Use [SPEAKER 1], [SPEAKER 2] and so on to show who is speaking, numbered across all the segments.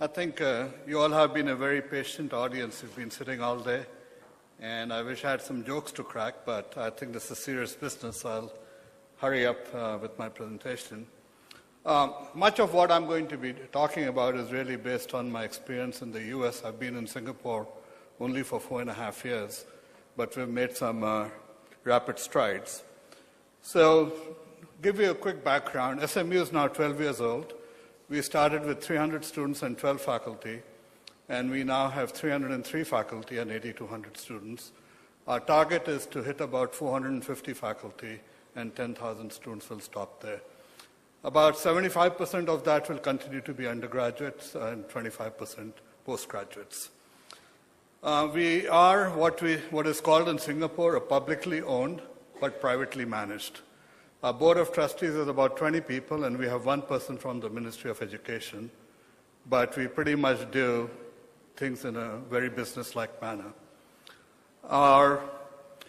[SPEAKER 1] I think you all have been a very patient audience. You've been sitting all day, and I wish I had some jokes to crack, but I think this is serious business, so I'll hurry up with my presentation. Much of what I'm going to be talking about is really based on my experience in the US. I've been in Singapore only for 4.5 years, but we've made some rapid strides. So, give you a quick background. SMU is now 12 years old. We started with 300 students and 12 faculty, and we now have 303 faculty and 8,200 students. Our target is to hit about 450 faculty, and 10,000 students will stop there. About 75% of that will continue to be undergraduates and 25% postgraduates. We are what is called in Singapore a publicly owned but privately managed. Our board of trustees is about 20 people, and we have one person from the Ministry of Education, but we pretty much do things in a very business-like manner.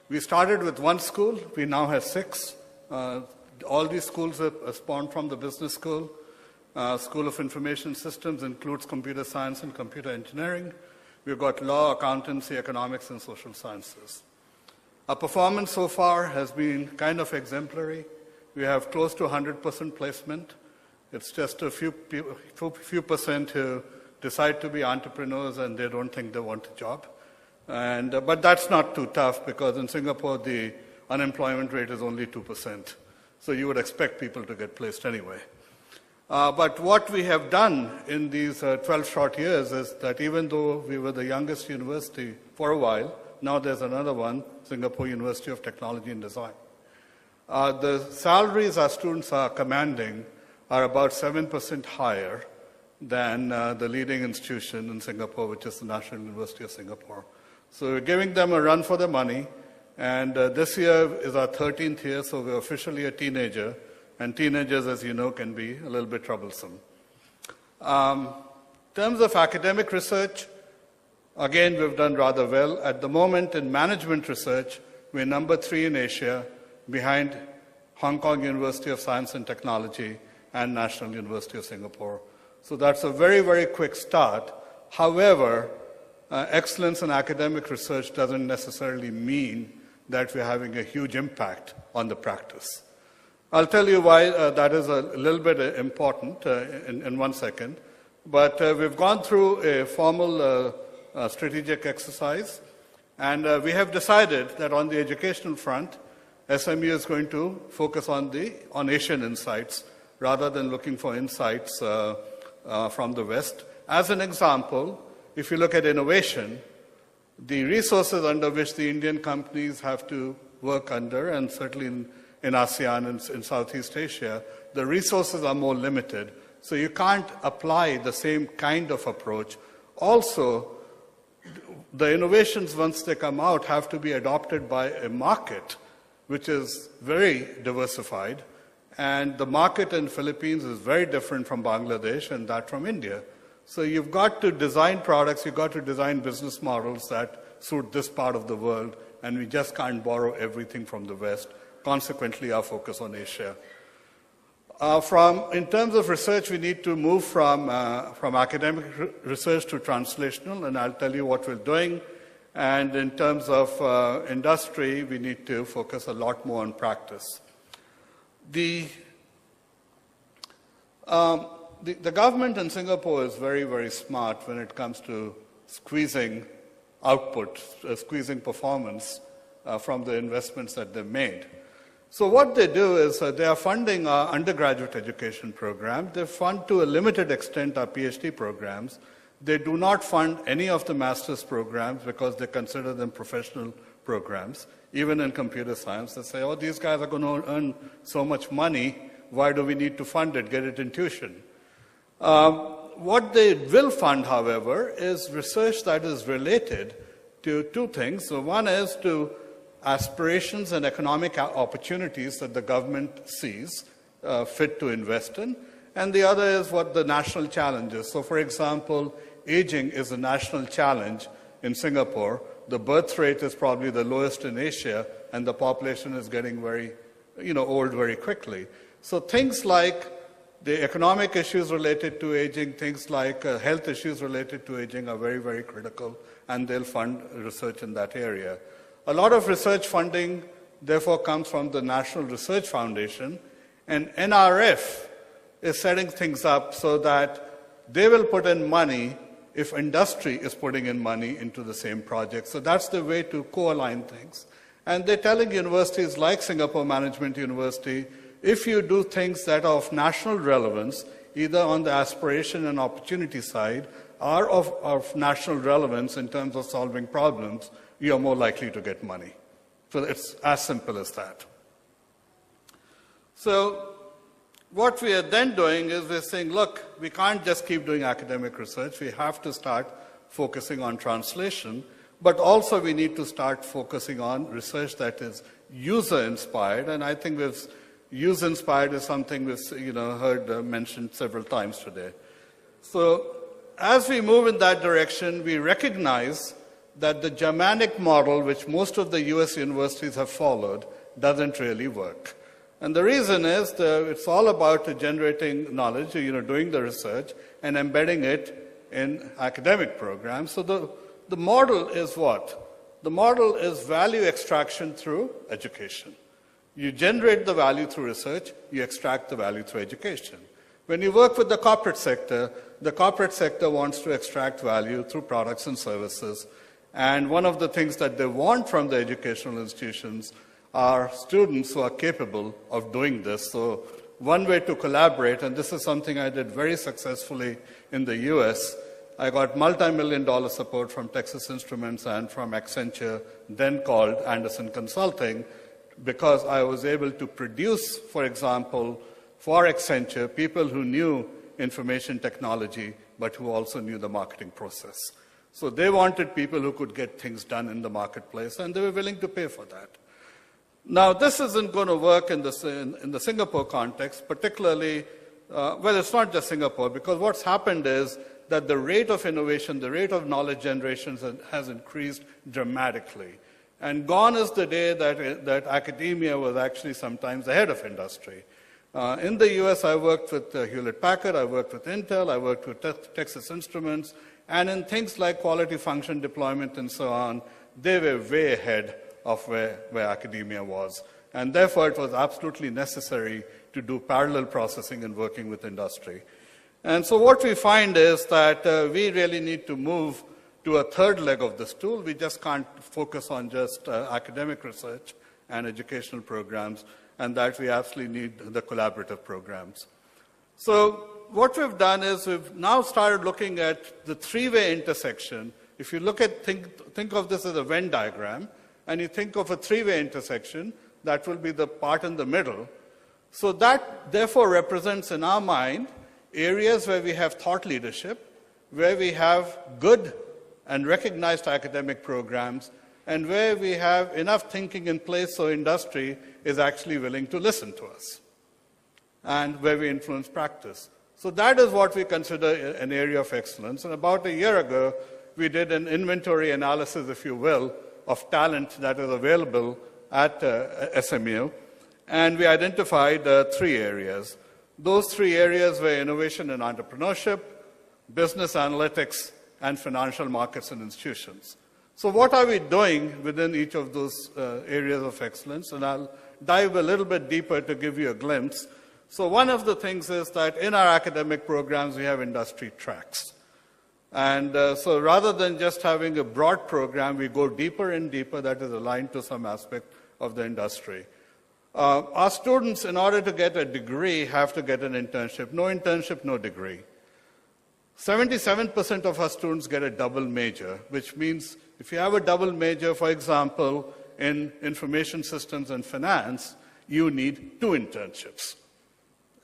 [SPEAKER 1] We started with one school. We now have 6. All these schools are spawned from the business school. School of Information Systems includes computer science and computer engineering. We've got law, accountancy, economics, and social sciences. Our performance so far has been kind of exemplary. We have close to 100% placement. It's just a few percent who decide to be entrepreneurs and they don't think they want a job. But that's not too tough because in Singapore the unemployment rate is only 2%. So you would expect people to get placed anyway. But what we have done in these 12 short years is that even though we were the youngest university for a while, now there's another one, Singapore University of Technology and Design. The salaries our students are commanding are about 7% higher than the leading institution in Singapore, which is the National University of Singapore. So we're giving them a run for their money. And this year is our 13th year, so we're officially a teenager. And teenagers, as you know, can be a little bit troublesome. In terms of academic research, again, we've done rather well. At the moment, in management research, we're number 3 in Asia, behind Hong Kong University of Science and Technology and National University of Singapore. So that's a very, very quick start. However, excellence in academic research doesn't necessarily mean that we're having a huge impact on the practice. I'll tell you why that is a little bit important in 1 second. But we've gone through a formal strategic exercise, and we have decided that on the educational front, SMU is going to focus on Asian insights rather than looking for insights from the West. As an example, if you look at innovation, the resources under which the Indian companies have to work under, and certainly in ASEAN and in Southeast Asia, the resources are more limited. So you can't apply the same kind of approach. Also, the innovations, once they come out, have to be adopted by a market which is very diversified. And the market in Philippines is very different from Bangladesh and that from India. So you've got to design products, you've got to design business models that suit this part of the world, and we just can't borrow everything from the West. Consequently, our focus on Asia. In terms of research, we need to move from academic research to translational, and I'll tell you what we're doing. And in terms of industry, we need to focus a lot more on practice. The government in Singapore is very, very smart when it comes to squeezing output, squeezing performance from the investments that they've made. So what they do is they are funding our undergraduate education program. They fund to a limited extent our PhD programs. They do not fund any of the master's programs because they consider them professional programs. Even in computer science, they say, oh, these guys are going to earn so much money. Why do we need to fund it? Get it in tuition. What they will fund, however, is research that is related to 2 things. So one is to aspirations and economic opportunities that the government sees fit to invest in. And the other is what the national challenge is. So for example, aging is a national challenge in Singapore. The birth rate is probably the lowest in Asia, and the population is getting very, old very quickly. So things like The economic issues related to aging, things like health issues related to aging are very, very critical, and they'll fund research in that area. A lot of research funding, therefore, comes from the National Research Foundation, and NRF is setting things up so that they will put in money if industry is putting in money into the same project. So that's the way to co-align things. And they're telling universities like Singapore Management University, if you do things that are of national relevance, either on the aspiration and opportunity side, or of national relevance in terms of solving problems, you're more likely to get money. So it's as simple as that. So what we are then doing is we're saying, look, we can't just keep doing academic research. We have to start focusing on translation, but also we need to start focusing on research that is user-inspired. And I think user-inspired is something we've heard mentioned several times today. So as we move in that direction, we recognize that the Germanic model, which most of the US universities have followed, doesn't really work. And the reason is it's all about generating knowledge, doing the research, and embedding it in academic programs. So the model is what? The model is value extraction through education. You generate the value through research, you extract the value through education. When you work with the corporate sector wants to extract value through products and services. And one of the things that they want from the educational institutions are students who are capable of doing this. So one way to collaborate, and this is something I did very successfully in the US, I got multi-million-dollar support from Texas Instruments and from Accenture, then called Anderson Consulting, because I was able to produce, for example, for Accenture, people who knew information technology, but who also knew the marketing process. So they wanted people who could get things done in the marketplace, and they were willing to pay for that. Now, this isn't going to work in the Singapore context, particularly, well, it's not just Singapore, because what's happened is that the rate of innovation, the rate of knowledge generation has increased dramatically. And gone is the day that academia was actually sometimes ahead of industry. In the US, I worked with Hewlett-Packard, I worked with Intel, I worked with Texas Instruments, and in things like quality function deployment and so on, they were way ahead of where academia was. And therefore, it was absolutely necessary to do parallel processing and working with industry. And so what we find is that we really need to move to a third leg of the stool. We just can't focus on just academic research and educational programs, and that we absolutely need the collaborative programs. So what we've done is we've now started looking at the three-way intersection. If you look at, think of this as a Venn diagram, and you think of a three-way intersection, that will be the part in the middle. So that therefore represents in our mind areas where we have thought leadership, where we have good and recognized academic programs, and where we have enough thinking in place so industry is actually willing to listen to us, and where we influence practice. So that is what we consider an area of excellence. And about a year ago, we did an inventory analysis, if you will, of talent that is available at SMU, and we identified 3 areas. Those 3 areas were innovation and entrepreneurship, business analytics, and financial markets and institutions. So what are we doing within each of those areas of excellence? And I'll dive a little bit deeper to give you a glimpse. So one of the things is that in our academic programs, we have industry tracks. And so rather than just having a broad program, we go deeper and deeper that is aligned to some aspect of the industry. Our students, in order to get a degree, have to get an internship. No internship, no degree. 77% of our students get a double major, which means if you have a double major, for example, in information systems and finance, you need 2 internships.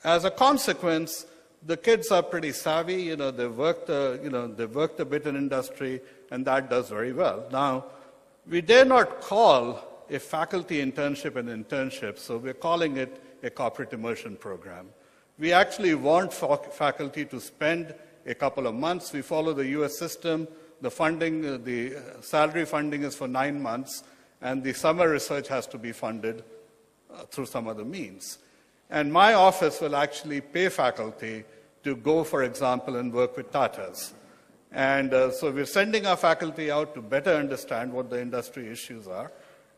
[SPEAKER 1] As a consequence, the kids are pretty savvy. They've worked a bit in industry, and that does very well. Now, we dare not call a faculty internship an internship, so we're calling it a corporate immersion program. We actually want faculty to spend a couple of months. We follow the US system. The funding, the salary funding is for 9 months, and the summer research has to be funded through some other means. And my office will actually pay faculty to go, for example, and work with Tatas. And so we're sending our faculty out to better understand what the industry issues are.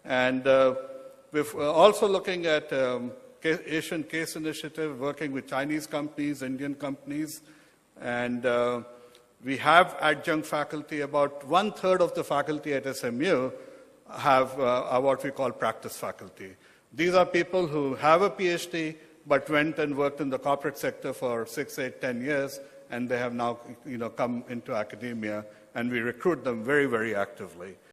[SPEAKER 1] And we're also looking at Asian Case Initiative, working with Chinese companies, Indian companies. And we have adjunct faculty. About 1/3 of the faculty at SMU are what we call practice faculty. These are people who have a PhD, but went and worked in the corporate sector for 6, 8, 10 years, and they have now come into academia, and we recruit them very, very actively.